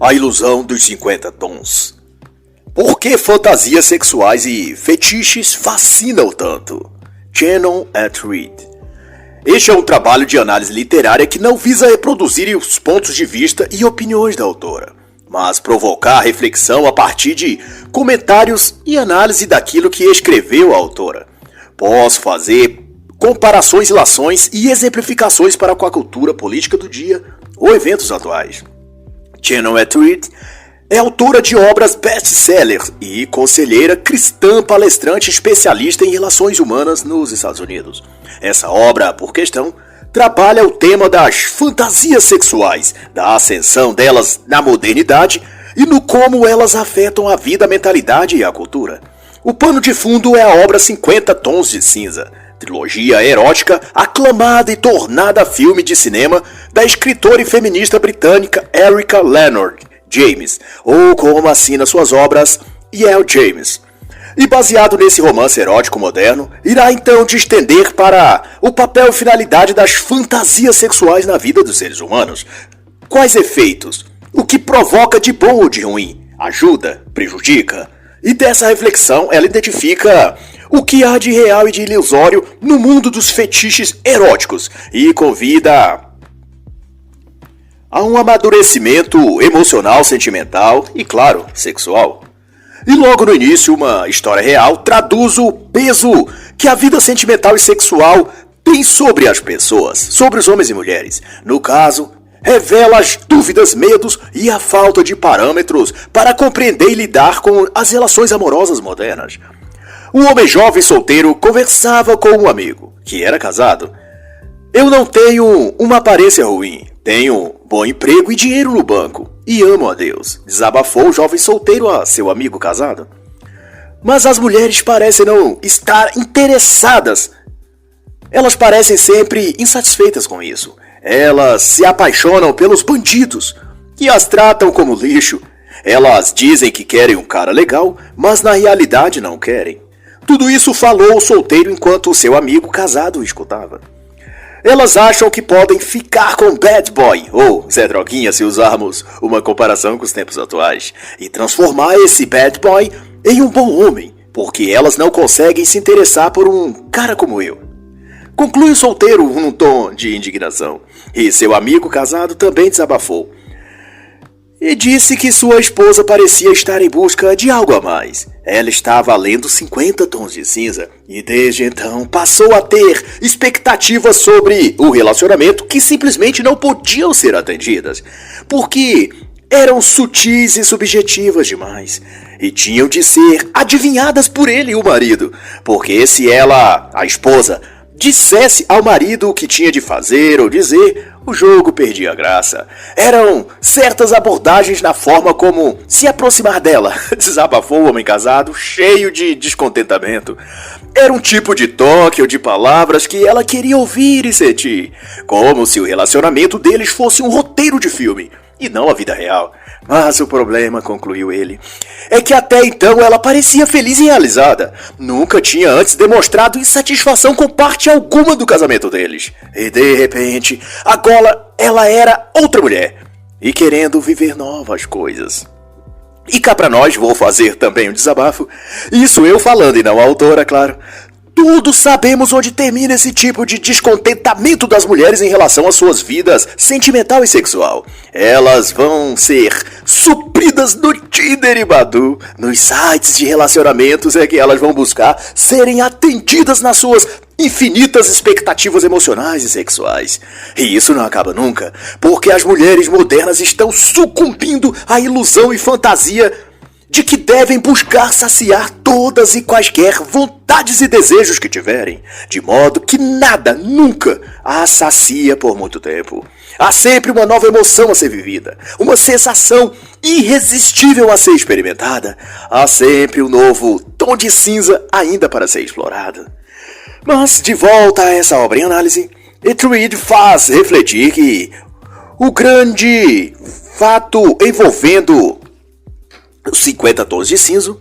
A ilusão dos 50 tons. Por que fantasias sexuais e fetiches fascinam tanto? Shannon et Reed. Este é um trabalho de análise literária que não visa reproduzir os pontos de vista e opiniões da autora, mas provocar reflexão a partir de comentários e análise daquilo que escreveu a autora. Posso fazer comparações, ilações e exemplificações para com a cultura política do dia ou eventos atuais. Shannon et Reed é autora de obras best-sellers e conselheira cristã palestrante especialista em relações humanas nos Estados Unidos. Essa obra, por questão, trabalha o tema das fantasias sexuais, da ascensão delas na modernidade e no como elas afetam a vida, a mentalidade e a cultura. O pano de fundo é a obra 50 Tons de Cinza, trilogia erótica aclamada e tornada filme de cinema da escritora e feminista britânica Erica Leonard James, ou como assina suas obras, E.L. James. E baseado nesse romance erótico moderno, irá então te estender para o papel e finalidade das fantasias sexuais na vida dos seres humanos. Quais efeitos? O que provoca de bom ou de ruim? Ajuda? Prejudica? E dessa reflexão ela identifica o que há de real e de ilusório no mundo dos fetiches eróticos e convida a um amadurecimento emocional, sentimental e, claro, sexual. E logo no início, uma história real traduz o peso que a vida sentimental e sexual tem sobre as pessoas, sobre os homens e mulheres. No caso, revela as dúvidas, medos e a falta de parâmetros para compreender e lidar com as relações amorosas modernas. Um homem jovem solteiro conversava com um amigo, que era casado. Eu não tenho uma aparência ruim, tenho bom emprego e dinheiro no banco, e amo a Deus, desabafou o jovem solteiro a seu amigo casado. Mas as mulheres parecem não estar interessadas. Elas parecem sempre insatisfeitas com isso. Elas se apaixonam pelos bandidos e as tratam como lixo. Elas dizem que querem um cara legal, mas na realidade não querem. Tudo isso falou o solteiro enquanto o seu amigo casado o escutava. Elas acham que podem ficar com bad boy, ou Zé Droguinha se usarmos uma comparação com os tempos atuais, e transformar esse bad boy em um bom homem, porque elas não conseguem se interessar por um cara como eu. Conclui o solteiro num tom de indignação, e seu amigo casado também desabafou. E disse que sua esposa parecia estar em busca de algo a mais. Ela estava lendo 50 Tons de Cinza e desde então passou a ter expectativas sobre o relacionamento que simplesmente não podiam ser atendidas, porque eram sutis e subjetivas demais e tinham de ser adivinhadas por ele, o marido, porque se ela, a esposa, dissesse ao marido o que tinha de fazer ou dizer, o jogo perdia a graça. Eram certas abordagens na forma como se aproximar dela, desabafou o homem casado, cheio de descontentamento. Era um tipo de toque ou de palavras que ela queria ouvir e sentir, como se o relacionamento deles fosse um roteiro de filme, e não a vida real. Mas o problema, concluiu ele, é que até então ela parecia feliz e realizada. Nunca tinha antes demonstrado insatisfação com parte alguma do casamento deles. E de repente, agora ela era outra mulher, e querendo viver novas coisas. E cá pra nós, vou fazer também um desabafo. Isso eu falando e não a autora, claro. Todos sabemos onde termina esse tipo de descontentamento das mulheres em relação às suas vidas sentimental e sexual. Elas vão ser supridas no Tinder e Badoo. Nos sites de relacionamentos é que elas vão buscar serem atendidas nas suas infinitas expectativas emocionais e sexuais. E isso não acaba nunca, porque as mulheres modernas estão sucumbindo à ilusão e fantasia de que devem buscar saciar todas e quaisquer vontades e desejos que tiverem, de modo que nada nunca as sacia por muito tempo. Há sempre uma nova emoção a ser vivida, uma sensação irresistível a ser experimentada. Há sempre um novo tom de cinza ainda para ser explorado. Mas, de volta a essa obra em análise, Reed faz refletir que o grande fato envolvendo os 50 tons de cinza,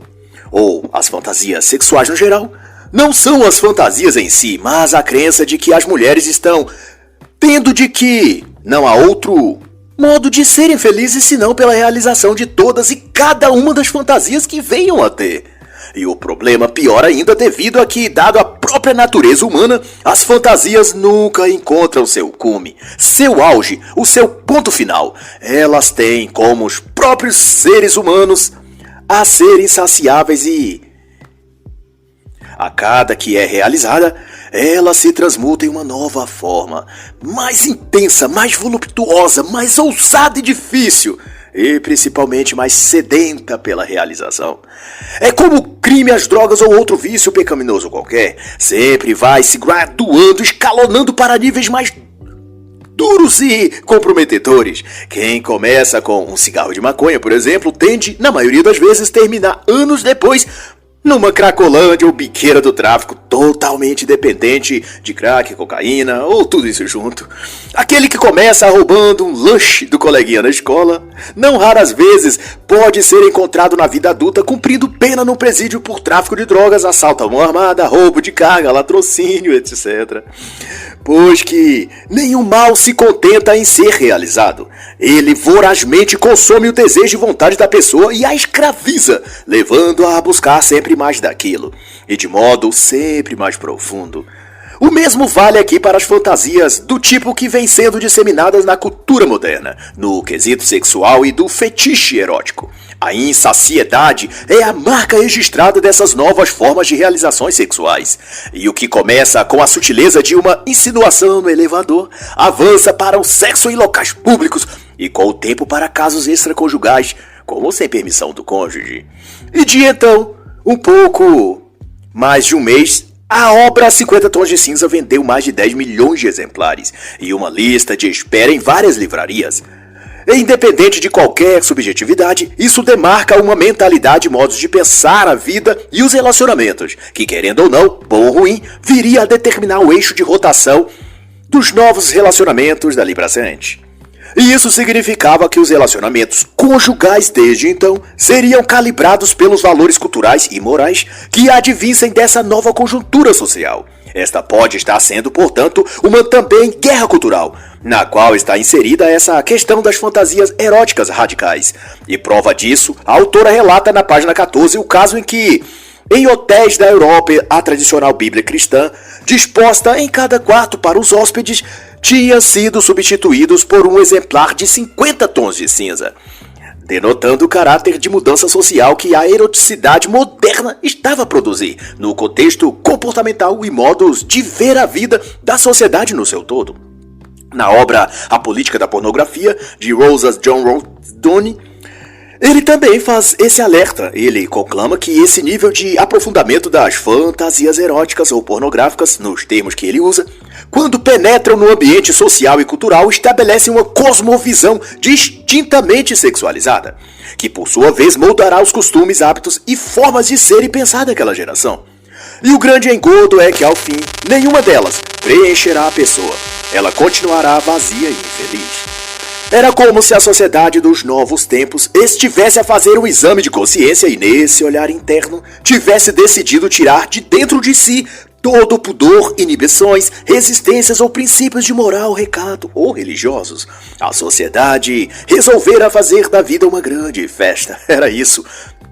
ou as fantasias sexuais no geral, não são as fantasias em si, mas a crença de que as mulheres estão tendo de que não há outro modo de serem felizes senão pela realização de todas e cada uma das fantasias que venham a ter. E o problema pior ainda devido a que, dado a própria natureza humana, as fantasias nunca encontram seu cume, seu auge, o seu ponto final. Elas têm, como os próprios seres humanos, a ser insaciáveis e, a cada que é realizada, ela se transmuta em uma nova forma, mais intensa, mais voluptuosa, mais ousada e difícil, e principalmente mais sedenta pela realização. É como o crime, as drogas ou outro vício pecaminoso qualquer, sempre vai se graduando, escalonando para níveis mais duros e comprometedores. Quem começa com um cigarro de maconha, por exemplo, tende, na maioria das vezes, terminar anos depois numa cracolândia ou biqueira do tráfico, totalmente dependente de crack, cocaína ou tudo isso junto. Aquele que começa roubando um lanche do coleguinha na escola, não raras vezes pode ser encontrado na vida adulta cumprindo pena no presídio por tráfico de drogas, assalto à mão armada, roubo de carga, latrocínio, etc. Pois que nenhum mal se contenta em ser realizado. Ele vorazmente consome o desejo e vontade da pessoa e a escraviza, levando-a a buscar sempre mais daquilo, e de modo sempre mais profundo. O mesmo vale aqui para as fantasias do tipo que vem sendo disseminadas na cultura moderna, no quesito sexual e do fetiche erótico. A insaciedade é a marca registrada dessas novas formas de realizações sexuais. E o que começa com a sutileza de uma insinuação no elevador, avança para o sexo em locais públicos e com o tempo para casos extraconjugais, como sem permissão do cônjuge. E de então, um pouco mais de um mês, a obra 50 Tons de Cinza vendeu mais de 10 milhões de exemplares e uma lista de espera em várias livrarias. Independente de qualquer subjetividade, isso demarca uma mentalidade e modos de pensar a vida e os relacionamentos, que querendo ou não, bom ou ruim, viria a determinar o eixo de rotação dos novos relacionamentos dali pra frente. E isso significava que os relacionamentos conjugais desde então seriam calibrados pelos valores culturais e morais que advinssem dessa nova conjuntura social. Esta pode estar sendo, portanto, uma também guerra cultural, na qual está inserida essa questão das fantasias eróticas radicais. E prova disso, a autora relata na página 14 o caso em que, em hotéis da Europa, a tradicional Bíblia cristã, disposta em cada quarto para os hóspedes, tinha sido substituídos por um exemplar de 50 tons de cinza, denotando o caráter de mudança social que a eroticidade moderna estava a produzir no contexto comportamental e modos de ver a vida da sociedade no seu todo. Na obra A Política da Pornografia, de Rosa John Donne, ele também faz esse alerta. Ele conclama que esse nível de aprofundamento das fantasias eróticas ou pornográficas, nos termos que ele usa, quando penetram no ambiente social e cultural, estabelecem uma cosmovisão distintamente sexualizada, que por sua vez moldará os costumes, hábitos e formas de ser e pensar daquela geração. E o grande engodo é que, ao fim, nenhuma delas preencherá a pessoa. Ela continuará vazia e infeliz. Era como se a sociedade dos novos tempos estivesse a fazer um exame de consciência e, nesse olhar interno, tivesse decidido tirar de dentro de si todo o pudor, inibições, resistências ou princípios de moral, recato ou religiosos. A sociedade resolvera fazer da vida uma grande festa. Era isso.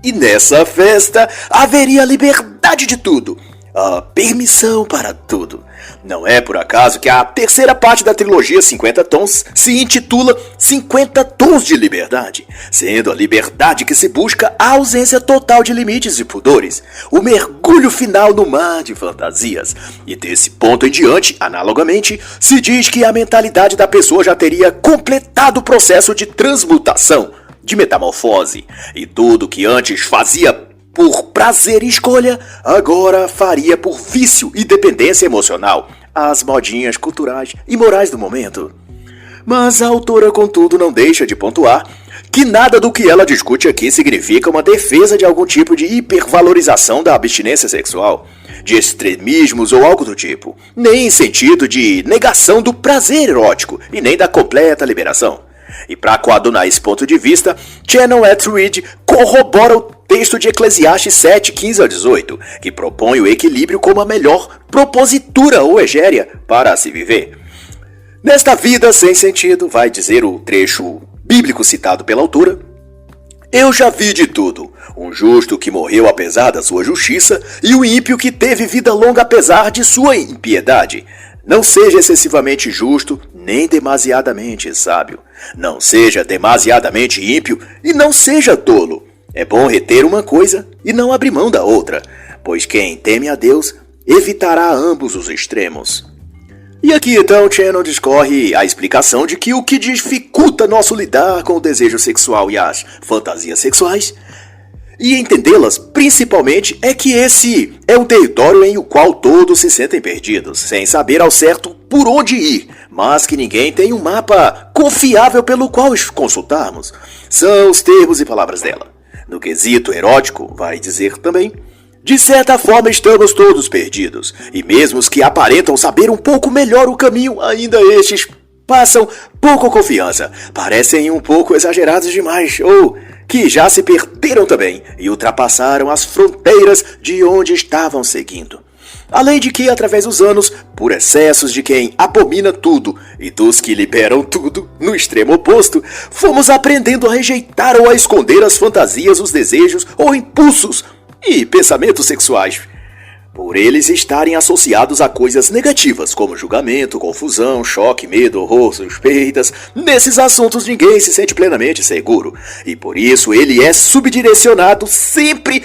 E nessa festa haveria liberdade de tudo. A permissão para tudo. Não é por acaso que a terceira parte da trilogia 50 Tons se intitula 50 Tons de Liberdade, sendo a liberdade que se busca a ausência total de limites e pudores, o mergulho final no mar de fantasias. E desse ponto em diante, analogamente, se diz que a mentalidade da pessoa já teria completado o processo de transmutação, de metamorfose, e tudo que antes fazia por prazer e escolha, agora faria por vício e dependência emocional, as modinhas culturais e morais do momento. Mas a autora, contudo, não deixa de pontuar que nada do que ela discute aqui significa uma defesa de algum tipo de hipervalorização da abstinência sexual, de extremismos ou algo do tipo, nem em sentido de negação do prazer erótico e nem da completa liberação. E para coadunar esse ponto de vista, Shannon Atwood corrobora o texto de Eclesiastes 7, 15 a 18, que propõe o equilíbrio como a melhor propositura ou egéria para se viver. Nesta vida sem sentido, vai dizer o trecho bíblico citado pela autora, eu já vi de tudo, um justo que morreu apesar da sua justiça e o ímpio que teve vida longa apesar de sua impiedade. Não seja excessivamente justo, nem demasiadamente sábio. Não seja demasiadamente ímpio e não seja tolo. É bom reter uma coisa e não abrir mão da outra, pois quem teme a Deus evitará ambos os extremos. E aqui então Shannon discorre a explicação de que o que dificulta nosso lidar com o desejo sexual e as fantasias sexuais e entendê-las principalmente é que esse é um território em o qual todos se sentem perdidos, sem saber ao certo por onde ir, mas que ninguém tem um mapa confiável pelo qual consultarmos. São os termos e palavras dela. No quesito erótico, vai dizer também, de certa forma estamos todos perdidos, e mesmo os que aparentam saber um pouco melhor o caminho, ainda estes passam pouco confiança, parecem um pouco exagerados demais, ou que já se perderam também e ultrapassaram as fronteiras de onde estavam seguindo. Além de que, através dos anos, por excessos de quem abomina tudo e dos que liberam tudo, no extremo oposto, fomos aprendendo a rejeitar ou a esconder as fantasias, os desejos ou impulsos e pensamentos sexuais, por eles estarem associados a coisas negativas, como julgamento, confusão, choque, medo, horror, suspeitas. Nesses assuntos ninguém se sente plenamente seguro, e por isso ele é subdirecionado, sempre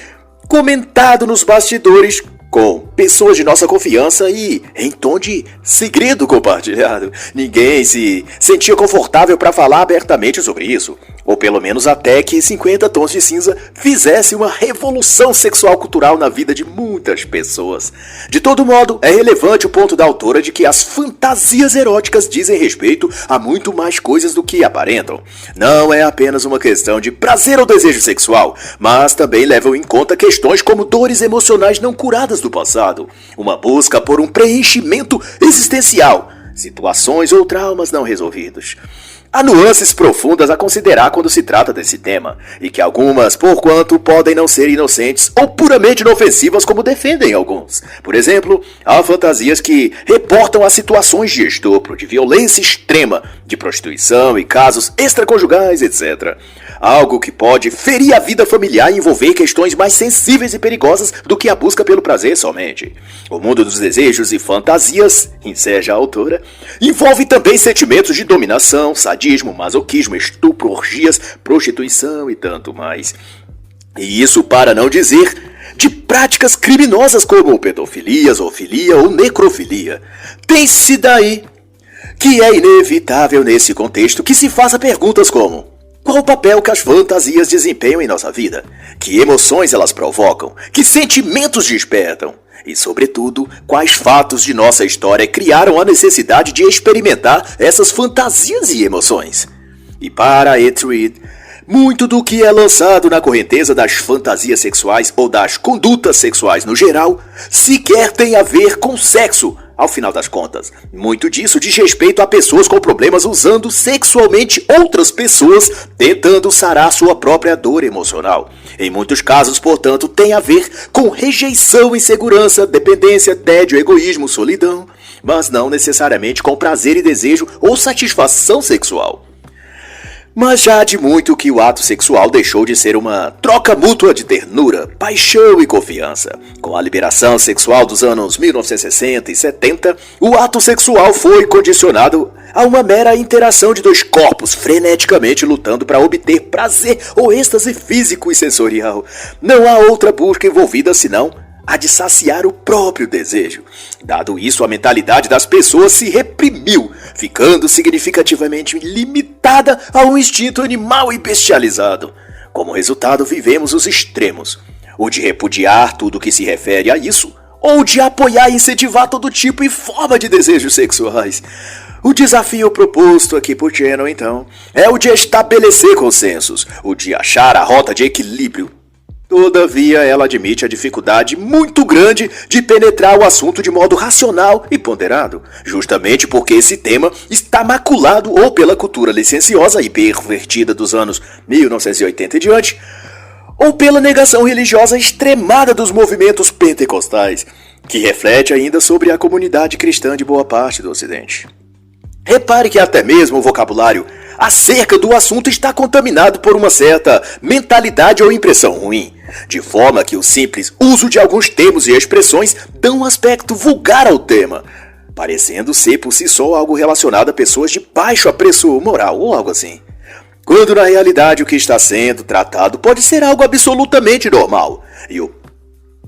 comentado nos bastidores, com pessoas de nossa confiança e em tom de segredo compartilhado. Ninguém se sentia confortável para falar abertamente sobre isso, ou pelo menos até que 50 Tons de Cinza fizesse uma revolução sexual cultural na vida de muitas pessoas. De todo modo, é relevante o ponto da autora de que as fantasias eróticas dizem respeito a muito mais coisas do que aparentam. Não é apenas uma questão de prazer ou desejo sexual, mas também levam em conta questões como dores emocionais não curadas do passado, uma busca por um preenchimento existencial, situações ou traumas não resolvidos. Há nuances profundas a considerar quando se trata desse tema, e que algumas, porquanto, podem não ser inocentes ou puramente inofensivas como defendem alguns. Por exemplo, há fantasias que reportam a situações de estupro, de violência extrema, de prostituição e casos extraconjugais, etc. Algo que pode ferir a vida familiar e envolver questões mais sensíveis e perigosas do que a busca pelo prazer somente. O mundo dos desejos e fantasias, enseja a autora, envolve também sentimentos de dominação, sadismo, masoquismo, estupro, orgias, prostituição e tanto mais. E isso para não dizer de práticas criminosas como pedofilia, zoofilia ou necrofilia. Tem-se daí que é inevitável nesse contexto que se faça perguntas como: qual o papel que as fantasias desempenham em nossa vida? Que emoções elas provocam? Que sentimentos despertam? E, sobretudo, quais fatos de nossa história criaram a necessidade de experimentar essas fantasias e emoções? E para Etheridge, muito do que é lançado na correnteza das fantasias sexuais ou das condutas sexuais no geral, sequer tem a ver com sexo, ao final das contas. Muito disso diz respeito a pessoas com problemas usando sexualmente outras pessoas, tentando sarar sua própria dor emocional. Em muitos casos, portanto, tem a ver com rejeição, insegurança, dependência, tédio, egoísmo, solidão, mas não necessariamente com prazer e desejo ou satisfação sexual. Mas já há de muito que o ato sexual deixou de ser uma troca mútua de ternura, paixão e confiança. Com a liberação sexual dos anos 1960 e 70, o ato sexual foi condicionado a uma mera interação de dois corpos freneticamente lutando para obter prazer ou êxtase físico e sensorial. Não há outra busca envolvida senão a de saciar o próprio desejo. Dado isso, a mentalidade das pessoas se reprimiu, ficando significativamente limitada a um instinto animal e bestializado. Como resultado, vivemos os extremos: o de repudiar tudo que se refere a isso, ou de apoiar e incentivar todo tipo e forma de desejos sexuais. O desafio proposto aqui por Shannon, então, é o de estabelecer consensos, o de achar a rota de equilíbrio. Todavia, ela admite a dificuldade muito grande de penetrar o assunto de modo racional e ponderado, justamente porque esse tema está maculado ou pela cultura licenciosa e pervertida dos anos 1980 e diante, ou pela negação religiosa extremada dos movimentos pentecostais, que reflete ainda sobre a comunidade cristã de boa parte do Ocidente. Repare que até mesmo o vocabulário acerca do assunto está contaminado por uma certa mentalidade ou impressão ruim, de forma que o simples uso de alguns termos e expressões dão um aspecto vulgar ao tema, parecendo ser por si só algo relacionado a pessoas de baixo apreço moral ou algo assim. Quando na realidade o que está sendo tratado pode ser algo absolutamente normal e o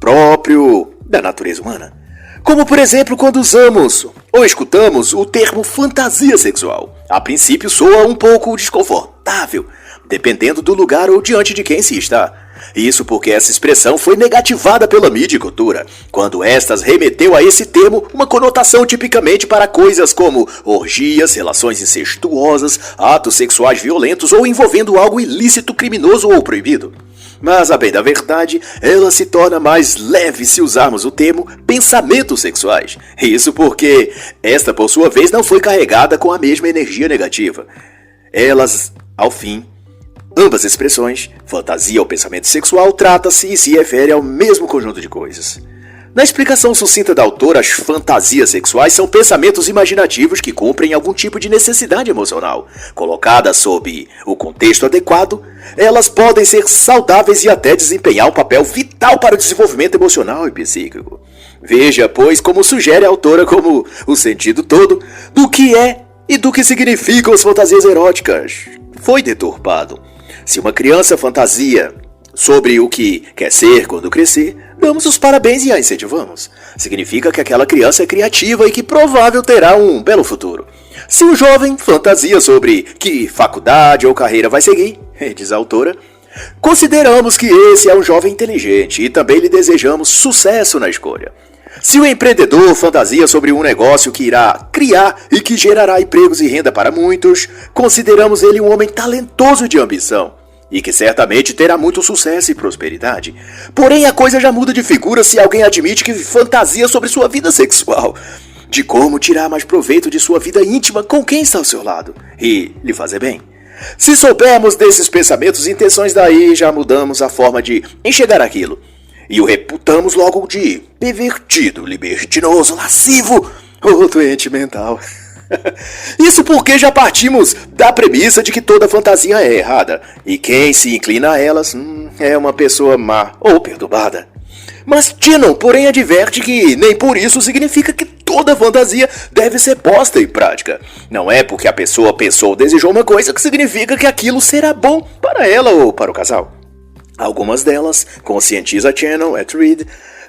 próprio da natureza humana. Como por exemplo quando usamos ou escutamos o termo fantasia sexual. A princípio soa um pouco desconfortável, dependendo do lugar ou diante de quem se está. Isso porque essa expressão foi negativada pela mídia e cultura, quando estas remeteu a esse termo uma conotação tipicamente para coisas como orgias, relações incestuosas, atos sexuais violentos ou envolvendo algo ilícito, criminoso ou proibido. Mas, a bem da verdade, ela se torna mais leve se usarmos o termo pensamentos sexuais. Isso porque esta, por sua vez, não foi carregada com a mesma energia negativa. Elas, ao fim, ambas expressões, fantasia ou pensamento sexual, trata-se e se refere ao mesmo conjunto de coisas. Na explicação sucinta da autora, as fantasias sexuais são pensamentos imaginativos que cumprem algum tipo de necessidade emocional. Colocadas sob o contexto adequado, elas podem ser saudáveis e até desempenhar um papel vital para o desenvolvimento emocional e psíquico. Veja, pois, como sugere a autora como o sentido todo do que é e do que significam as fantasias eróticas foi deturpado. Se uma criança fantasia sobre o que quer ser quando crescer, damos os parabéns e a incentivamos. Significa que aquela criança é criativa e que provável terá um belo futuro. Se o jovem fantasia sobre que faculdade ou carreira vai seguir, diz a autora, consideramos que esse é um jovem inteligente e também lhe desejamos sucesso na escolha. Se o empreendedor fantasia sobre um negócio que irá criar e que gerará empregos e renda para muitos, consideramos ele um homem talentoso e de ambição, e que certamente terá muito sucesso e prosperidade. Porém, a coisa já muda de figura se alguém admite que fantasia sobre sua vida sexual, de como tirar mais proveito de sua vida íntima com quem está ao seu lado, e lhe fazer bem. Se soubermos desses pensamentos e intenções, daí já mudamos a forma de enxergar aquilo, e o reputamos logo de pervertido, libertinoso, lascivo ou doente mental. Isso porque já partimos da premissa de que toda fantasia é errada, e quem se inclina a elas é uma pessoa má ou perturbada. Mas Cannon, porém, adverte que nem por isso significa que toda fantasia deve ser posta em prática. Não é porque a pessoa pensou ou desejou uma coisa que significa que aquilo será bom para ela ou para o casal. Algumas delas, conscientiza Cannon et Reed,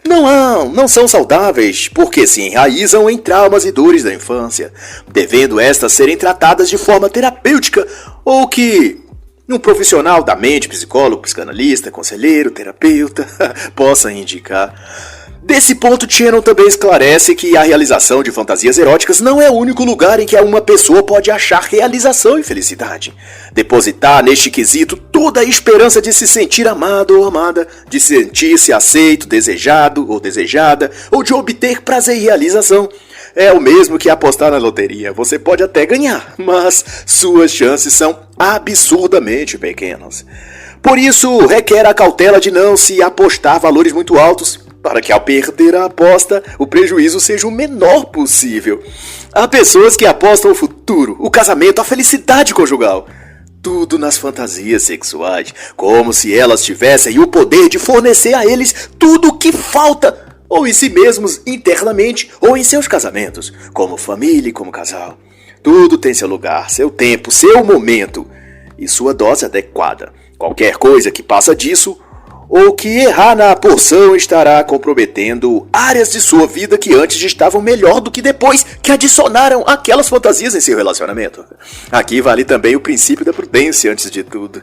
não são saudáveis porque se enraizam em traumas e dores da infância, devendo estas serem tratadas de forma terapêutica ou que um profissional da mente, psicólogo, psicanalista, conselheiro, terapeuta, possa indicar. Desse ponto, Cannon também esclarece que a realização de fantasias eróticas não é o único lugar em que uma pessoa pode achar realização e felicidade. Depositar neste quesito toda a esperança de se sentir amado ou amada, de sentir-se aceito, desejado ou desejada, ou de obter prazer e realização, é o mesmo que apostar na loteria. Você pode até ganhar, mas suas chances são absurdamente pequenas. Por isso, requer a cautela de não se apostar valores muito altos, para que ao perder a aposta, o prejuízo seja o menor possível. Há pessoas que apostam o futuro, o casamento, a felicidade conjugal. Tudo nas fantasias sexuais, como se elas tivessem o poder de fornecer a eles tudo o que falta, ou em si mesmos internamente, ou em seus casamentos, como família e como casal. Tudo tem seu lugar, seu tempo, seu momento e sua dose adequada. Qualquer coisa que passa disso, ou que errar na porção, estará comprometendo áreas de sua vida que antes estavam melhor do que depois que adicionaram aquelas fantasias em seu relacionamento. Aqui vale também o princípio da prudência antes de tudo.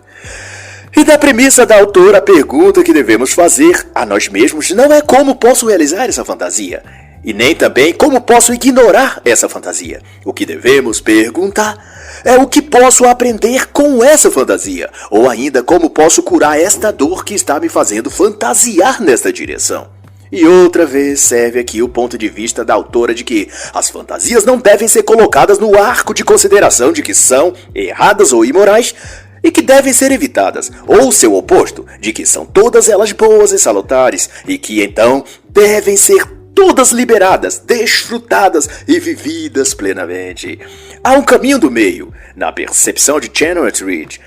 E da premissa da autora, a pergunta que devemos fazer a nós mesmos não é como posso realizar essa fantasia, e nem também como posso ignorar essa fantasia. O que devemos perguntar é o que posso aprender com essa fantasia, ou ainda como posso curar esta dor que está me fazendo fantasiar nesta direção. E outra vez serve aqui o ponto de vista da autora de que as fantasias não devem ser colocadas no arco de consideração de que são erradas ou imorais e que devem ser evitadas, ou seu oposto, de que são todas elas boas e salutares e que então devem ser todas liberadas, desfrutadas e vividas plenamente. Há um caminho do meio, na percepção de Chandler et Reed,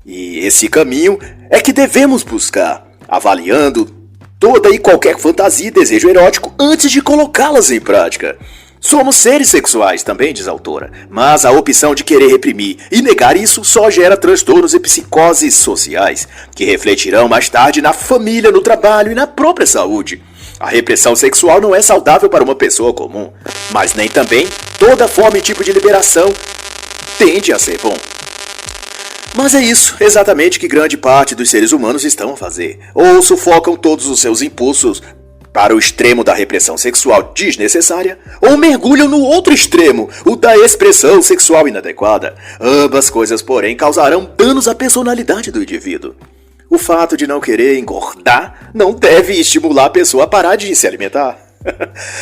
e esse caminho é que devemos buscar, avaliando toda e qualquer fantasia e desejo erótico antes de colocá-las em prática. Somos seres sexuais também, diz a autora, mas a opção de querer reprimir e negar isso só gera transtornos e psicoses sociais, que refletirão mais tarde na família, no trabalho e na própria saúde. A repressão sexual não é saudável para uma pessoa comum, mas nem também toda forma e tipo de liberação tende a ser bom. Mas é isso exatamente que grande parte dos seres humanos estão a fazer, ou sufocam todos os seus impulsos para o extremo da repressão sexual desnecessária, ou mergulham no outro extremo, o da expressão sexual inadequada. Ambas coisas, porém, causarão danos à personalidade do indivíduo. O fato de não querer engordar não deve estimular a pessoa a parar de se alimentar.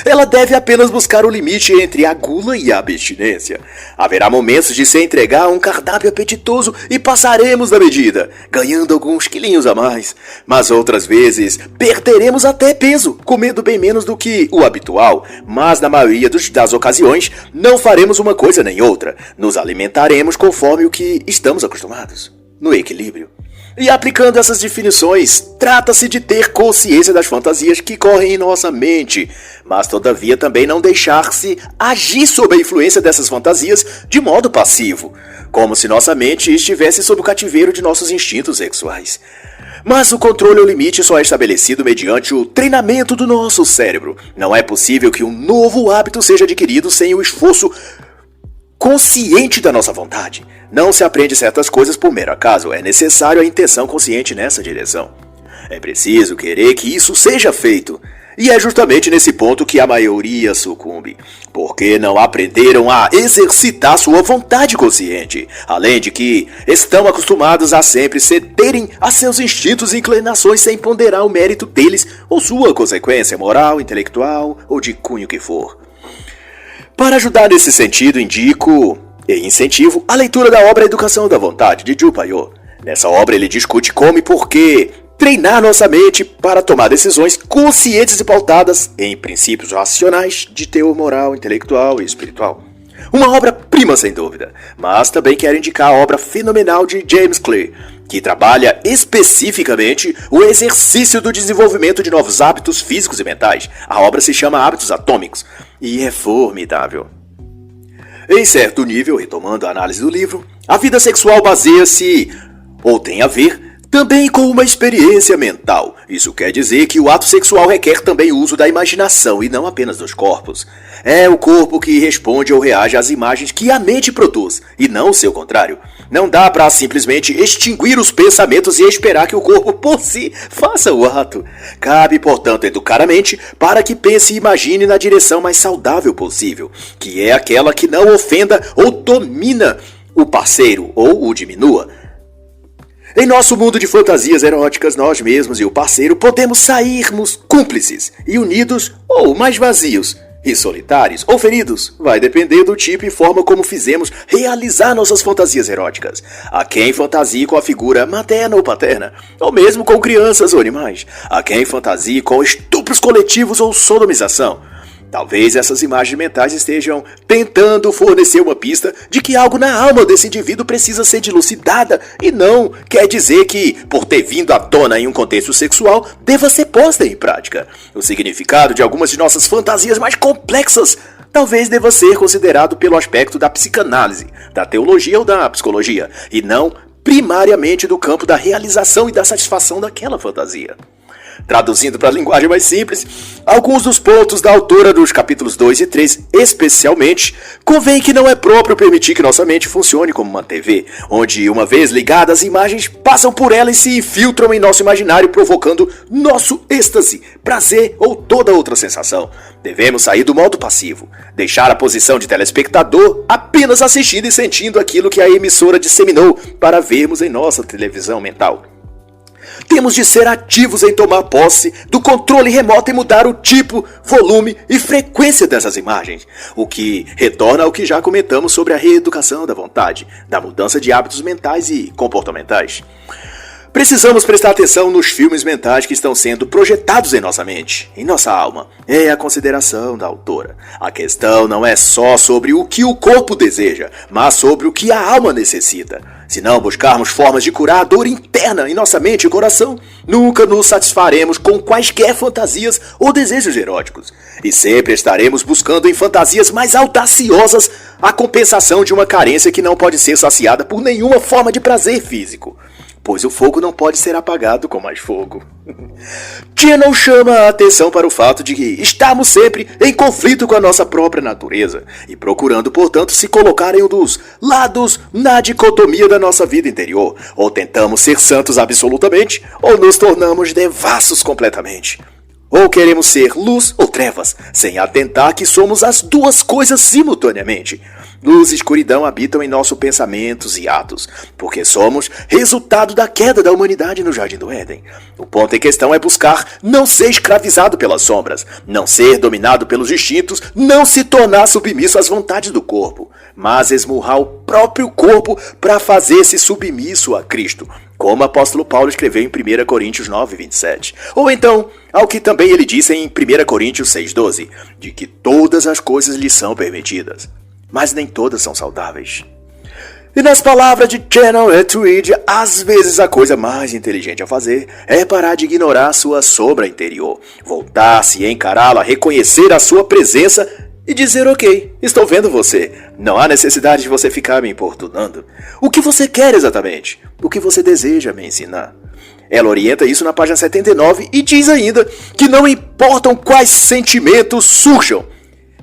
Ela deve apenas buscar o limite entre a gula e a abstinência. Haverá momentos de se entregar a um cardápio apetitoso e passaremos da medida, ganhando alguns quilinhos a mais. Mas outras vezes perderemos até peso, comendo bem menos do que o habitual. Mas na maioria das ocasiões não faremos uma coisa nem outra. Nos alimentaremos conforme o que estamos acostumados, no equilíbrio. E aplicando essas definições, trata-se de ter consciência das fantasias que correm em nossa mente, mas todavia também não deixar-se agir sob a influência dessas fantasias de modo passivo, como se nossa mente estivesse sob o cativeiro de nossos instintos sexuais. Mas o controle ao limite só é estabelecido mediante o treinamento do nosso cérebro. Não é possível que um novo hábito seja adquirido sem o esforço consciente da nossa vontade. Não se aprende certas coisas por mero acaso, é necessário a intenção consciente nessa direção. É preciso querer que isso seja feito. E é justamente nesse ponto que a maioria sucumbe, porque não aprenderam a exercitar sua vontade consciente, além de que estão acostumados a sempre cederem a seus instintos e inclinações sem ponderar o mérito deles ou sua consequência moral, intelectual ou de cunho que for. Para ajudar nesse sentido, indico e incentivo a leitura da obra Educação da Vontade, de Ju Paiô. Nessa obra ele discute como e por que treinar nossa mente para tomar decisões conscientes e pautadas em princípios racionais de teor moral, intelectual e espiritual. Uma obra-prima sem dúvida, mas também quero indicar a obra fenomenal de James Clear, que trabalha especificamente o exercício do desenvolvimento de novos hábitos físicos e mentais. A obra se chama Hábitos Atômicos e é formidável. Em certo nível, retomando a análise do livro, a vida sexual baseia-se, ou tem a ver, também com uma experiência mental. Isso quer dizer que o ato sexual requer também o uso da imaginação e não apenas dos corpos. É o corpo que responde ou reage às imagens que a mente produz, e não o seu contrário. Não dá para simplesmente extinguir os pensamentos e esperar que o corpo por si faça o ato. Cabe, portanto, educar a mente para que pense e imagine na direção mais saudável possível, que é aquela que não ofenda ou domina o parceiro ou o diminua. Em nosso mundo de fantasias eróticas, nós mesmos e o parceiro podemos sairmos cúmplices e unidos ou mais vazios e solitários ou feridos. Vai depender do tipo e forma como fizemos realizar nossas fantasias eróticas. Há quem fantasie com a figura materna ou paterna, ou mesmo com crianças ou animais. Há quem fantasie com estupros coletivos ou sodomização. Talvez essas imagens mentais estejam tentando fornecer uma pista de que algo na alma desse indivíduo precisa ser dilucidada e não quer dizer que, por ter vindo à tona em um contexto sexual, deva ser posta em prática. O significado de algumas de nossas fantasias mais complexas talvez deva ser considerado pelo aspecto da psicanálise, da teologia ou da psicologia, e não primariamente do campo da realização e da satisfação daquela fantasia. Traduzindo para a linguagem mais simples, alguns dos pontos da autora dos capítulos 2 e 3, especialmente, convém que não é próprio permitir que nossa mente funcione como uma TV, onde, uma vez ligadas, as imagens passam por ela e se infiltram em nosso imaginário, provocando nosso êxtase, prazer ou toda outra sensação. Devemos sair do modo passivo, deixar a posição de telespectador apenas assistindo e sentindo aquilo que a emissora disseminou para vermos em nossa televisão mental. Temos de ser ativos em tomar posse do controle remoto e mudar o tipo, volume e frequência dessas imagens, o que retorna ao que já comentamos sobre a reeducação da vontade, da mudança de hábitos mentais e comportamentais. Precisamos prestar atenção nos filmes mentais que estão sendo projetados em nossa mente, em nossa alma. É a consideração da autora. A questão não é só sobre o que o corpo deseja, mas sobre o que a alma necessita. Se não buscarmos formas de curar a dor interna em nossa mente e coração, nunca nos satisfaremos com quaisquer fantasias ou desejos eróticos. E sempre estaremos buscando em fantasias mais audaciosas a compensação de uma carência que não pode ser saciada por nenhuma forma de prazer físico. Pois o fogo não pode ser apagado com mais fogo. Cannon chama a atenção para o fato de que estamos sempre em conflito com a nossa própria natureza e procurando, portanto, se colocar em um dos lados na dicotomia da nossa vida interior. Ou tentamos ser santos absolutamente, ou nos tornamos devassos completamente. Ou queremos ser luz ou trevas, sem atentar que somos as duas coisas simultaneamente. Luz e escuridão habitam em nossos pensamentos e atos, porque somos resultado da queda da humanidade no Jardim do Éden. O ponto em questão é buscar não ser escravizado pelas sombras, não ser dominado pelos instintos, não se tornar submisso às vontades do corpo, mas esmurrar o próprio corpo para fazer-se submisso a Cristo, como o apóstolo Paulo escreveu em 1 Coríntios 9:27. Ou então, ao que também ele disse em 1 Coríntios 6:12, de que todas as coisas lhe são permitidas, mas nem todas são saudáveis. E nas palavras de Cannon Atwood, às vezes a coisa mais inteligente a fazer é parar de ignorar sua sombra interior, voltar-se e encará-la, reconhecer a sua presença e dizer: ok, estou vendo você, não há necessidade de você ficar me importunando. O que você quer exatamente? O que você deseja me ensinar? Ela orienta isso na página 79 e diz ainda que não importam quais sentimentos surjam,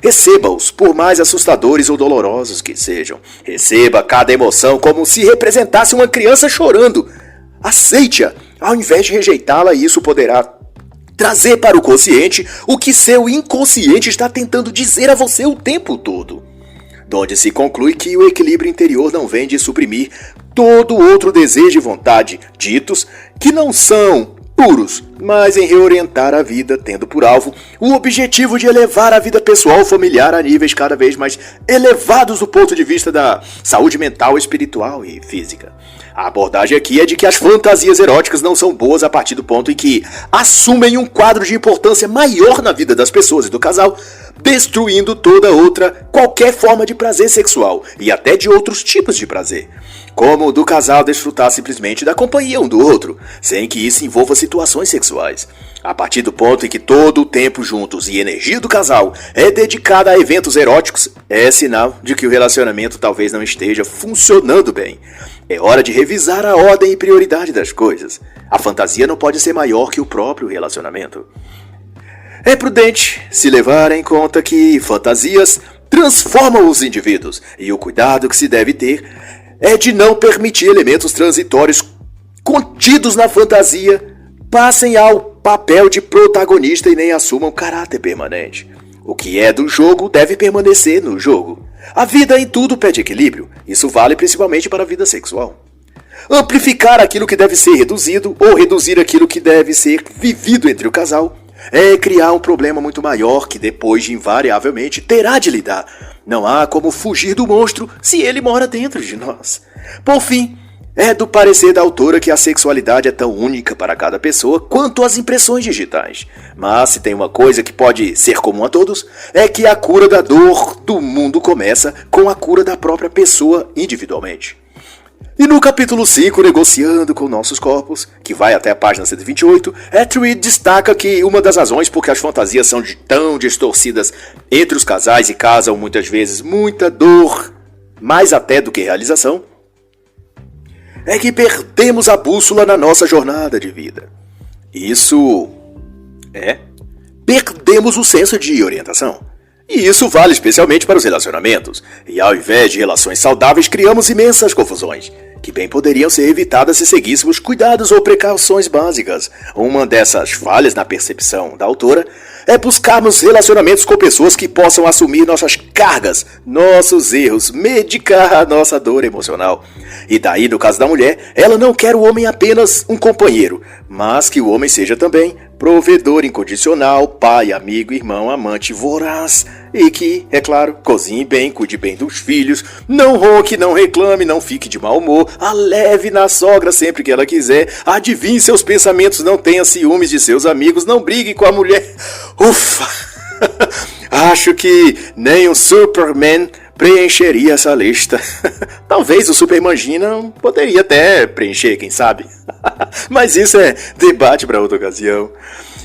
receba-os, por mais assustadores ou dolorosos que sejam. Receba cada emoção como se representasse uma criança chorando. Aceite-a, ao invés de rejeitá-la, e isso poderá trazer para o consciente o que seu inconsciente está tentando dizer a você o tempo todo. Donde se conclui que o equilíbrio interior não vem de suprimir todo outro desejo e vontade, ditos que não são puros, mas em reorientar a vida, tendo por alvo o objetivo de elevar a vida pessoal familiar a níveis cada vez mais elevados do ponto de vista da saúde mental, espiritual e física. A abordagem aqui é de que as fantasias eróticas não são boas a partir do ponto em que assumem um quadro de importância maior na vida das pessoas e do casal, destruindo toda outra, qualquer forma de prazer sexual e até de outros tipos de prazer, como o do casal desfrutar simplesmente da companhia um do outro, sem que isso envolva situações sexuais. A partir do ponto em que todo o tempo juntos e energia do casal é dedicada a eventos eróticos, é sinal de que o relacionamento talvez não esteja funcionando bem. É hora de revisar a ordem e prioridade das coisas. A fantasia não pode ser maior que o próprio relacionamento. É prudente se levar em conta que fantasias transformam os indivíduos, e o cuidado que se deve ter é de não permitir elementos transitórios contidos na fantasia passem ao papel de protagonista e nem assumam caráter permanente. O que é do jogo deve permanecer no jogo. A vida em tudo pede equilíbrio. Isso vale principalmente para a vida sexual. Amplificar aquilo que deve ser reduzido ou reduzir aquilo que deve ser vivido entre o casal é criar um problema muito maior que depois invariavelmente terá de lidar. Não há como fugir do monstro se ele mora dentro de nós. Por fim, é do parecer da autora que a sexualidade é tão única para cada pessoa quanto as impressões digitais. Mas se tem uma coisa que pode ser comum a todos, é que a cura da dor do mundo começa com a cura da própria pessoa individualmente. E no capítulo 5, Negociando com Nossos Corpos, que vai até a página 128, Atwood destaca que uma das razões por que as fantasias são tão distorcidas entre os casais e causam muitas vezes muita dor, mais até do que realização, é que perdemos a bússola na nossa jornada de vida. Perdemos o senso de orientação. E isso vale especialmente para os relacionamentos. E ao invés de relações saudáveis, criamos imensas confusões, que bem poderiam ser evitadas se seguíssemos cuidados ou precauções básicas. Uma dessas falhas na percepção da autora é buscarmos relacionamentos com pessoas que possam assumir nossas cargas, nossos erros, medicar a nossa dor emocional. E daí, no caso da mulher, ela não quer o homem apenas um companheiro, mas que o homem seja também provedor incondicional, pai, amigo, irmão, amante voraz e que, é claro, cozinhe bem, cuide bem dos filhos, não ronque, não reclame, não fique de mau humor, a leve na sogra sempre que ela quiser, adivinhe seus pensamentos, não tenha ciúmes de seus amigos, não brigue com a mulher. Ufa! Acho que nem um Superman preencheria essa lista. Talvez o Supermangina poderia até preencher, quem sabe? Mas isso é debate para outra ocasião.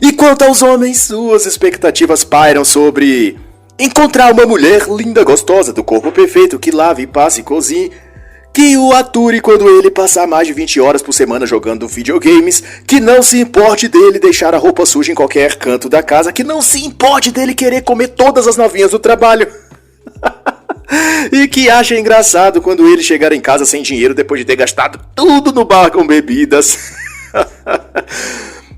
E quanto aos homens, suas expectativas pairam sobre encontrar uma mulher linda, gostosa, do corpo perfeito, que lave, passe e cozinhe, que o ature quando ele passar mais de 20 horas por semana jogando videogames, que não se importe dele deixar a roupa suja em qualquer canto da casa, que não se importe dele querer comer todas as novinhas do trabalho. E que acha engraçado quando ele chegar em casa sem dinheiro depois de ter gastado tudo no bar com bebidas.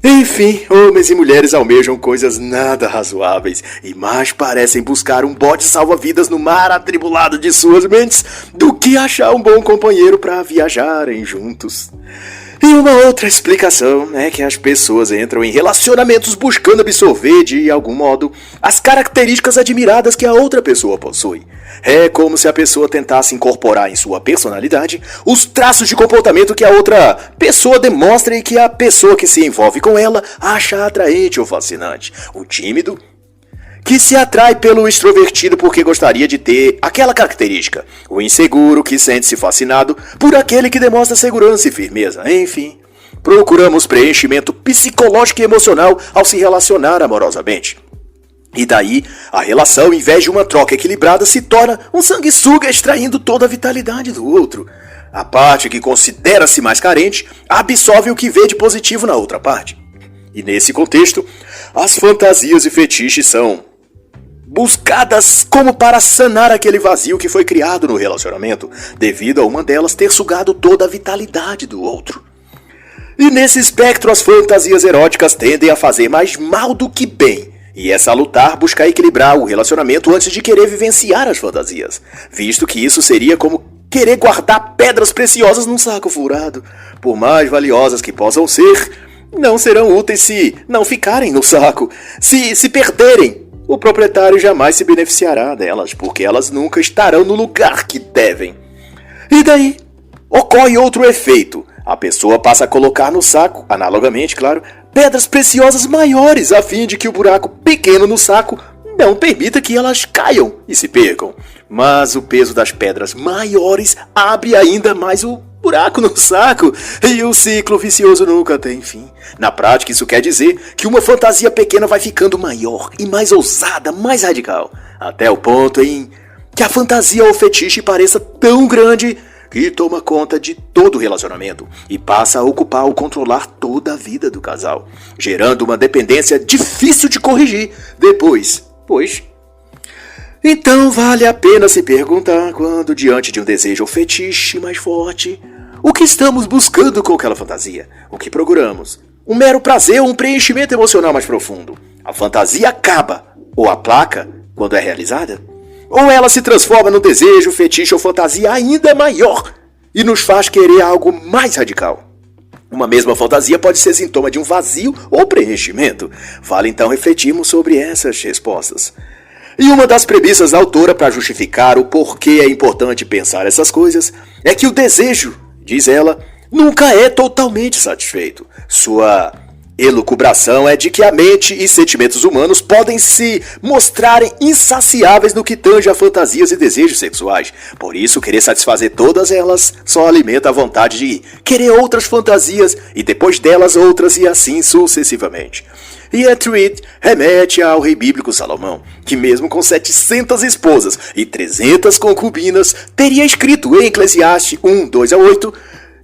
Enfim, homens e mulheres almejam coisas nada razoáveis e mais parecem buscar um bote salva-vidas no mar atribulado de suas mentes do que achar um bom companheiro para viajarem juntos. E uma outra explicação é que as pessoas entram em relacionamentos buscando absorver, de algum modo, as características admiradas que a outra pessoa possui. É como se a pessoa tentasse incorporar em sua personalidade os traços de comportamento que a outra pessoa demonstra e que a pessoa que se envolve com ela acha atraente ou fascinante. O tímido que se atrai pelo extrovertido porque gostaria de ter aquela característica. O inseguro que sente-se fascinado por aquele que demonstra segurança e firmeza. Enfim, procuramos preenchimento psicológico e emocional ao se relacionar amorosamente. E daí, a relação, em vez de uma troca equilibrada, se torna um sanguessuga extraindo toda a vitalidade do outro. A parte que considera-se mais carente absorve o que vê de positivo na outra parte. E nesse contexto, as fantasias e fetiches são buscadas como para sanar aquele vazio que foi criado no relacionamento, devido a uma delas ter sugado toda a vitalidade do outro. E nesse espectro, as fantasias eróticas tendem a fazer mais mal do que bem, e é salutar buscar equilibrar o relacionamento antes de querer vivenciar as fantasias, visto que isso seria como querer guardar pedras preciosas num saco furado. Por mais valiosas que possam ser, não serão úteis se não ficarem no saco, se perderem. O proprietário jamais se beneficiará delas, porque elas nunca estarão no lugar que devem. E daí, ocorre outro efeito. A pessoa passa a colocar no saco, analogamente, claro, pedras preciosas maiores, a fim de que o buraco pequeno no saco não permita que elas caiam e se percam. Mas o peso das pedras maiores abre ainda mais o buraco no saco e o ciclo vicioso nunca tem fim. Na prática, isso quer dizer que uma fantasia pequena vai ficando maior e mais ousada, mais radical, até o ponto em que a fantasia ou fetiche pareça tão grande que toma conta de todo o relacionamento e passa a ocupar ou controlar toda a vida do casal, gerando uma dependência difícil de corrigir depois, pois... Então vale a pena se perguntar, quando diante de um desejo ou fetiche mais forte, o que estamos buscando com aquela fantasia? O que procuramos? Um mero prazer ou um preenchimento emocional mais profundo? A fantasia acaba ou aplaca quando é realizada? Ou ela se transforma num desejo, fetiche ou fantasia ainda maior e nos faz querer algo mais radical? Uma mesma fantasia pode ser sintoma de um vazio ou preenchimento. Vale então refletirmos sobre essas respostas. E uma das premissas da autora para justificar o porquê é importante pensar essas coisas é que o desejo, diz ela, nunca é totalmente satisfeito. Sua elucubração é de que a mente e sentimentos humanos podem se mostrarem insaciáveis no que tange a fantasias e desejos sexuais. Por isso, querer satisfazer todas elas só alimenta a vontade de querer outras fantasias e depois delas outras e assim sucessivamente. E Atreid remete ao rei bíblico Salomão, que mesmo com 700 esposas e 300 concubinas, teria escrito em Eclesiastes 1:2-8,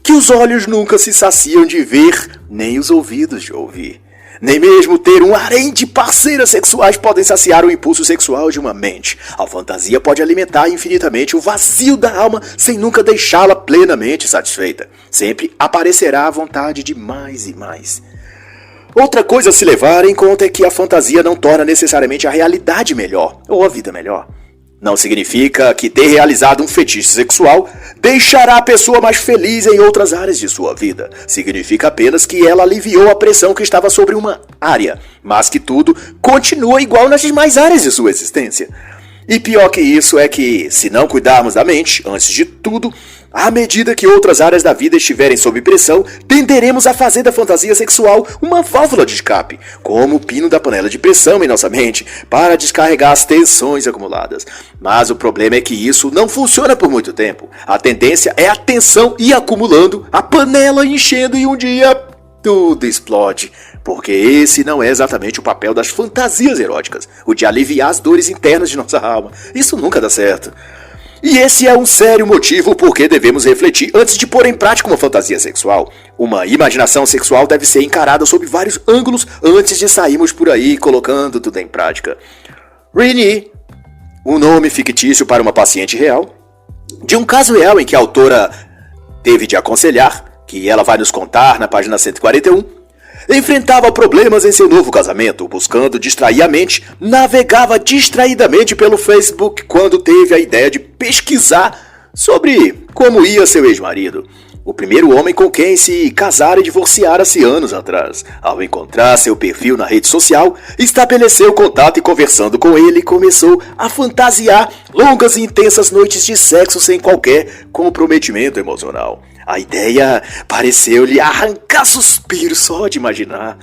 que os olhos nunca se saciam de ver, nem os ouvidos de ouvir. Nem mesmo ter um harém de parceiras sexuais podem saciar o impulso sexual de uma mente. A fantasia pode alimentar infinitamente o vazio da alma sem nunca deixá-la plenamente satisfeita. Sempre aparecerá a vontade de mais e mais. Outra coisa a se levar em conta é que a fantasia não torna necessariamente a realidade melhor, ou a vida melhor. Não significa que ter realizado um fetiche sexual deixará a pessoa mais feliz em outras áreas de sua vida. Significa apenas que ela aliviou a pressão que estava sobre uma área, mas que tudo continua igual nas demais áreas de sua existência. E pior que isso é que, se não cuidarmos da mente, antes de tudo, à medida que outras áreas da vida estiverem sob pressão, tenderemos a fazer da fantasia sexual uma válvula de escape, como o pino da panela de pressão em nossa mente, para descarregar as tensões acumuladas. Mas o problema é que isso não funciona por muito tempo. A tendência é a tensão ir acumulando, a panela enchendo e um dia tudo explode. Porque esse não é exatamente o papel das fantasias eróticas, o de aliviar as dores internas de nossa alma. Isso nunca dá certo. E esse é um sério motivo por que devemos refletir antes de pôr em prática uma fantasia sexual. Uma imaginação sexual deve ser encarada sob vários ângulos antes de sairmos por aí colocando tudo em prática. Renee, um nome fictício para uma paciente real, de um caso real em que a autora teve de aconselhar, que ela vai nos contar na página 141, enfrentava problemas em seu novo casamento, buscando distrair a mente, navegava distraidamente pelo Facebook quando teve a ideia de pesquisar sobre como ia seu ex-marido, o primeiro homem com quem se casara e divorciara-se anos atrás. Ao encontrar seu perfil na rede social, estabeleceu contato e conversando com ele, começou a fantasiar longas e intensas noites de sexo sem qualquer comprometimento emocional. A ideia pareceu-lhe arrancar suspiros só de imaginar.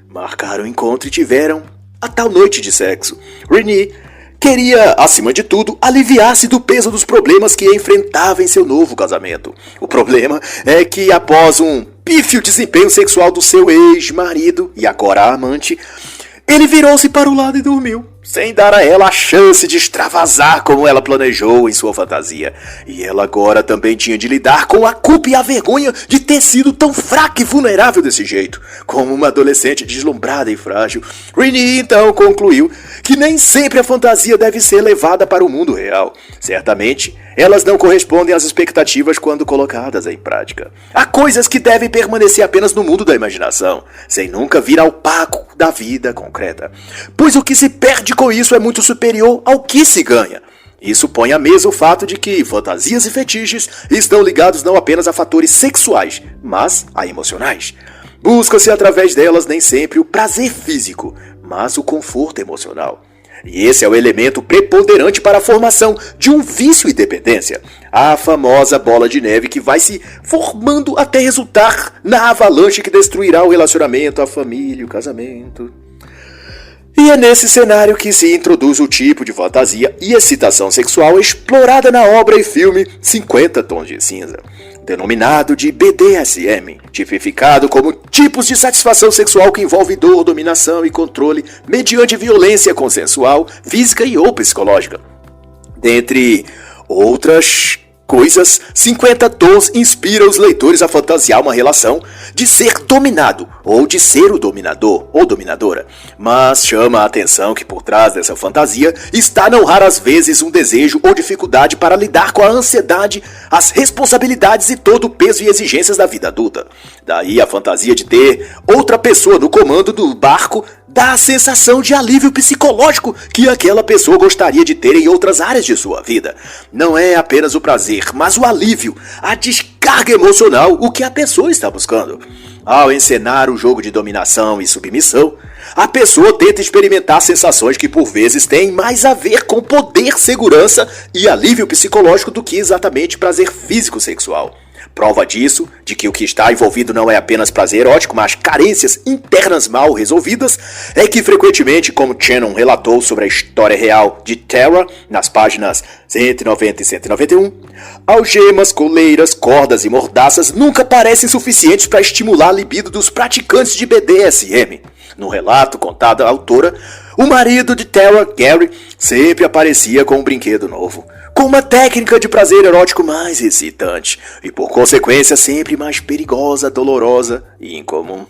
Marcaram o encontro e tiveram a tal noite de sexo. Renee queria, acima de tudo, aliviar-se do peso dos problemas que enfrentava em seu novo casamento. O problema é que, após um pífio desempenho sexual do seu ex-marido, e agora amante, ele virou-se para o lado e dormiu, sem dar a ela a chance de extravasar como ela planejou em sua fantasia. E ela agora também tinha de lidar com a culpa e a vergonha de ter sido tão fraca e vulnerável desse jeito, como uma adolescente deslumbrada e frágil. Renee então concluiu que nem sempre a fantasia deve ser levada para o mundo real. Certamente, elas não correspondem às expectativas quando colocadas em prática. Há coisas que devem permanecer apenas no mundo da imaginação, sem nunca vir ao palco da vida concreta. Pois o que se perde com isso é muito superior ao que se ganha. Isso põe à mesa o fato de que fantasias e fetiches estão ligados não apenas a fatores sexuais, mas a emocionais. Busca-se através delas nem sempre o prazer físico, mas o conforto emocional. E esse é o elemento preponderante para a formação de um vício e dependência. A famosa bola de neve que vai se formando até resultar na avalanche que destruirá o relacionamento, a família, o casamento. E é nesse cenário que se introduz o tipo de fantasia e excitação sexual explorada na obra e filme 50 Tons de Cinza, denominado de BDSM, tipificado como tipos de satisfação sexual que envolve dor, dominação e controle mediante violência consensual, física e ou psicológica. Dentre outras coisas, 50 Tons inspira os leitores a fantasiar uma relação de ser dominado ou de ser o dominador ou dominadora, mas chama a atenção que por trás dessa fantasia está não raras vezes um desejo ou dificuldade para lidar com a ansiedade, as responsabilidades e todo o peso e exigências da vida adulta. Daí a fantasia de ter outra pessoa no comando do barco dá a sensação de alívio psicológico que aquela pessoa gostaria de ter em outras áreas de sua vida. Não é apenas o prazer, mas o alívio, a descarga emocional, o que a pessoa está buscando. Ao encenar o jogo de dominação e submissão, a pessoa tenta experimentar sensações que por vezes têm mais a ver com poder, segurança e alívio psicológico do que exatamente prazer físico sexual. Prova disso, de que o que está envolvido não é apenas prazer erótico, mas carências internas mal resolvidas, é que frequentemente, como Shannon relatou sobre a história real de Tara, nas páginas 190 e 191, algemas, coleiras, cordas e mordaças nunca parecem suficientes para estimular a libido dos praticantes de BDSM. No relato contado à autora, o marido de Tara, Gary, sempre aparecia com um brinquedo novo, com uma técnica de prazer erótico mais excitante e, por consequência, sempre mais perigosa, dolorosa e incomum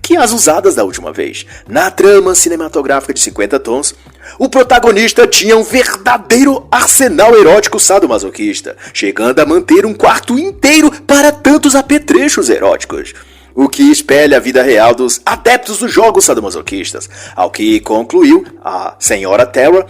que as usadas da última vez. Na trama cinematográfica de 50 Tons, o protagonista tinha um verdadeiro arsenal erótico sadomasoquista, chegando a manter um quarto inteiro para tantos apetrechos eróticos, o que espelha a vida real dos adeptos dos jogos sadomasoquistas, ao que concluiu a senhora Tara,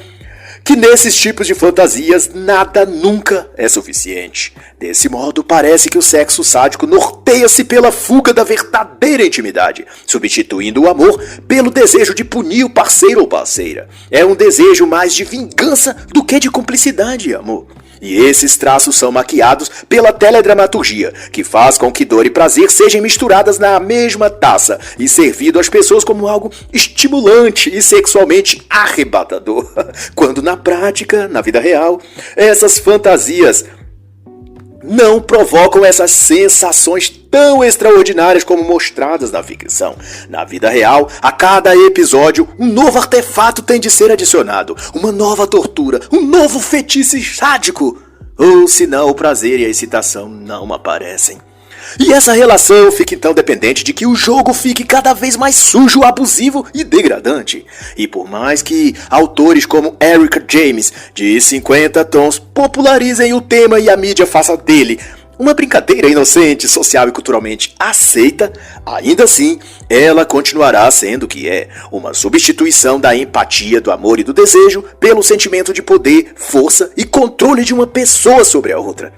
que nesses tipos de fantasias nada nunca é suficiente. Desse modo, parece que o sexo sádico norteia-se pela fuga da verdadeira intimidade, substituindo o amor pelo desejo de punir o parceiro ou parceira. É um desejo mais de vingança do que de cumplicidade e amor. E esses traços são maquiados pela teledramaturgia, que faz com que dor e prazer sejam misturadas na mesma taça e servido às pessoas como algo estimulante e sexualmente arrebatador. Quando na prática, na vida real, essas fantasias não provocam essas sensações tão extraordinárias como mostradas na ficção. Na vida real, a cada episódio, um novo artefato tem de ser adicionado, uma nova tortura, um novo fetiche sádico. Ou senão o prazer e a excitação não aparecem. E essa relação fica então dependente de que o jogo fique cada vez mais sujo, abusivo e degradante. E por mais que autores como Erika James, de 50 Tons, popularizem o tema e a mídia faça dele uma brincadeira inocente, social e culturalmente aceita, ainda assim, ela continuará sendo o que é, uma substituição da empatia, do amor e do desejo pelo sentimento de poder, força e controle de uma pessoa sobre a outra.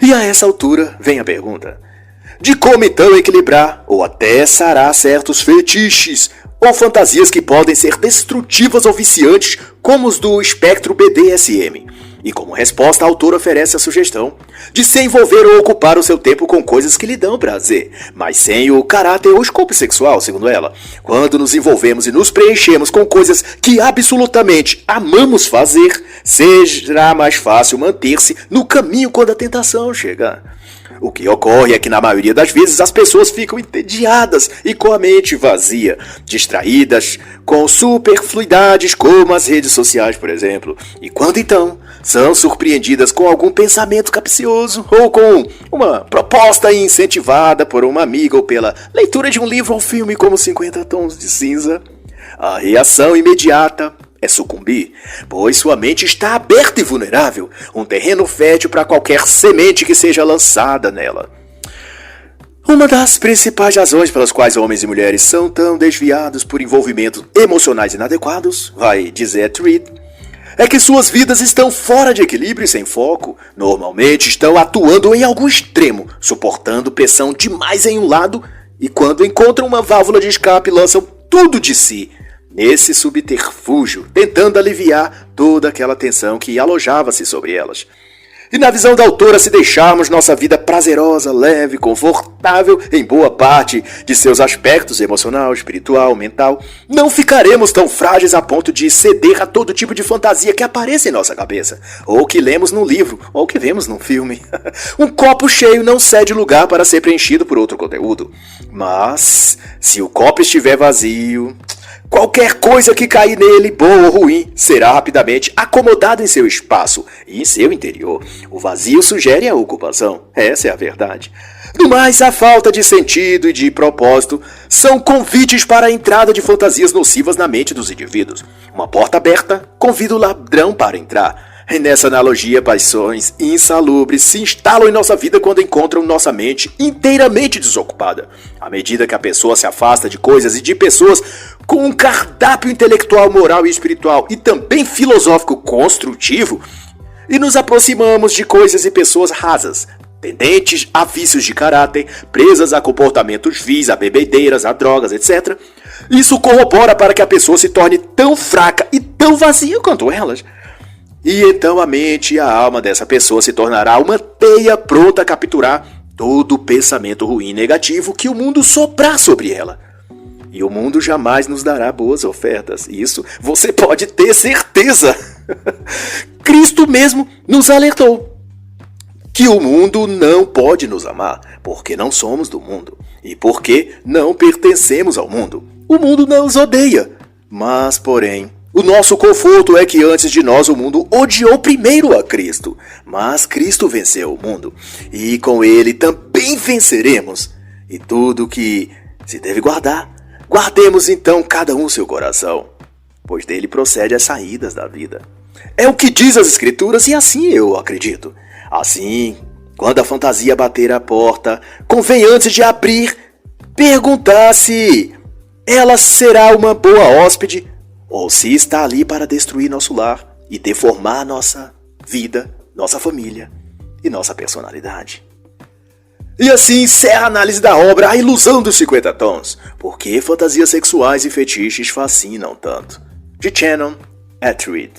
E a essa altura vem a pergunta de como então equilibrar ou até sarar certos fetiches ou fantasias que podem ser destrutivas ou viciantes, como os do espectro BDSM. E como resposta, a autora oferece a sugestão de se envolver ou ocupar o seu tempo com coisas que lhe dão prazer, mas sem o caráter ou escopo sexual, segundo ela. Quando nos envolvemos e nos preenchemos com coisas que absolutamente amamos fazer, será mais fácil manter-se no caminho quando a tentação chegar. O que ocorre é que na maioria das vezes as pessoas ficam entediadas e com a mente vazia, distraídas com superfluidades como as redes sociais, por exemplo. E quando então são surpreendidas com algum pensamento capcioso ou com uma proposta incentivada por uma amiga ou pela leitura de um livro ou filme como 50 Tons de Cinza, a reação imediata é sucumbir, pois sua mente está aberta e vulnerável, um terreno fértil para qualquer semente que seja lançada nela. Uma das principais razões pelas quais homens e mulheres são tão desviados por envolvimentos emocionais inadequados, vai dizer Tweed, é que suas vidas estão fora de equilíbrio e sem foco. Normalmente estão atuando em algum extremo, suportando pressão demais em um lado e quando encontram uma válvula de escape lançam tudo de si nesse subterfúgio, tentando aliviar toda aquela tensão que alojava-se sobre elas. E na visão da autora, se deixarmos nossa vida prazerosa, leve, confortável em boa parte de seus aspectos emocional, espiritual, mental, não ficaremos tão frágeis a ponto de ceder a todo tipo de fantasia que apareça em nossa cabeça, ou que lemos num livro, ou que vemos num filme. Um copo cheio não cede lugar para ser preenchido por outro conteúdo. Mas, se o copo estiver vazio, qualquer coisa que cair nele, boa ou ruim, será rapidamente acomodada em seu espaço e em seu interior. O vazio sugere a ocupação, essa é a verdade. No mais, a falta de sentido e de propósito são convites para a entrada de fantasias nocivas na mente dos indivíduos. Uma porta aberta convida o ladrão para entrar. E nessa analogia, paixões insalubres se instalam em nossa vida quando encontram nossa mente inteiramente desocupada. À medida que a pessoa se afasta de coisas e de pessoas com um cardápio intelectual, moral e espiritual e também filosófico construtivo, e nos aproximamos de coisas e pessoas rasas, tendentes a vícios de caráter, presas a comportamentos vis, a bebedeiras, a drogas, etc. Isso corrobora para que a pessoa se torne tão fraca e tão vazia quanto elas. E então a mente e a alma dessa pessoa se tornará uma teia pronta a capturar todo o pensamento ruim e negativo que o mundo soprar sobre ela. E o mundo jamais nos dará boas ofertas. Isso você pode ter certeza. Cristo mesmo nos alertou que o mundo não pode nos amar, porque não somos do mundo e porque não pertencemos ao mundo. O mundo não nos odeia, mas, porém, o nosso conforto é que antes de nós o mundo odiou primeiro a Cristo, mas Cristo venceu o mundo, e com ele também venceremos. E tudo que se deve guardar, guardemos então cada um seu coração, pois dele procede as saídas da vida. É o que diz as Escrituras e assim eu acredito. Assim, quando a fantasia bater a porta, convém antes de abrir, perguntar se ela será uma boa hóspede ou se está ali para destruir nosso lar e deformar nossa vida, nossa família e nossa personalidade. E assim encerra a análise da obra A Ilusão dos 50 Tons, Por que fantasias sexuais e fetiches fascinam tanto, de Shannon Atwood.